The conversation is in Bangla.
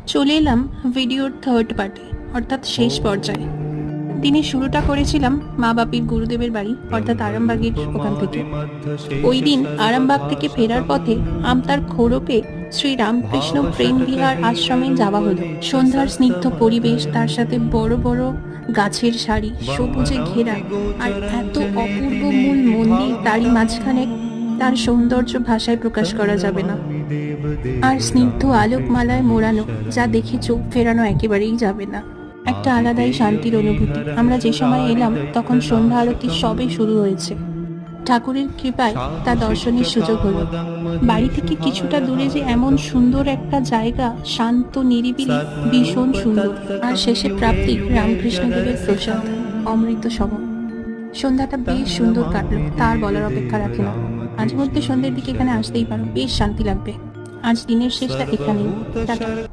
চলে এলাম ভিডিওর থার্ড পার্টে, অর্থাৎ শেষ পর্যায়ে। দিনের শুরুটা করেছিলাম মা বাপির গুরুদেবের বাড়ি, অর্থাৎ আরামবাগের ওখান থেকে। ওই দিন আরামবাগ থেকে ফেরার পথে আমতার খোরপে শ্রী রামকৃষ্ণ প্রেম বিহার আশ্রমে যাওয়া হলো। সন্ধ্যার স্নিগ্ধ পরিবেশ, তার সাথে বড় বড় গাছের সারি, সবুজে ঘেরা, আর এত অপূর্ব মূল মন্দির তারই মাঝখানে, তার সৌন্দর্য ভাষায় প্রকাশ করা যাবে না। আর স্নিগ্ধ আলোকমালায় মোড়ানো, যা দেখে চোখ ফেরানো একেবারেই যাবে না। একটা আলাদাই শান্তির অনুভূতি। আমরা যে সময় এলাম তখন সন্ধ্যা আরতি সবে শুরু হয়েছে। ঠাকুরের কৃপায় তা দর্শনের সুযোগ হলো। বাড়ি থেকে কিছুটা দূরে যে এমন সুন্দর একটা জায়গা, শান্ত নিরিবিলি, ভীষণ সুন্দর। আর শেষে প্রাপ্তি রামকৃষ্ণদেবের প্রসাদ, অমৃত সম। সন্ধ্যাটা বেশ সুন্দর কাটলো, তার বলার অপেক্ষা রাখে না। মাঝে মধ্যে সন্ধ্যের দিকে এখানে আসতেই পারো, বেশ শান্তি লাগবে। আজ দিনের শেষটা এখানেই। টাটা।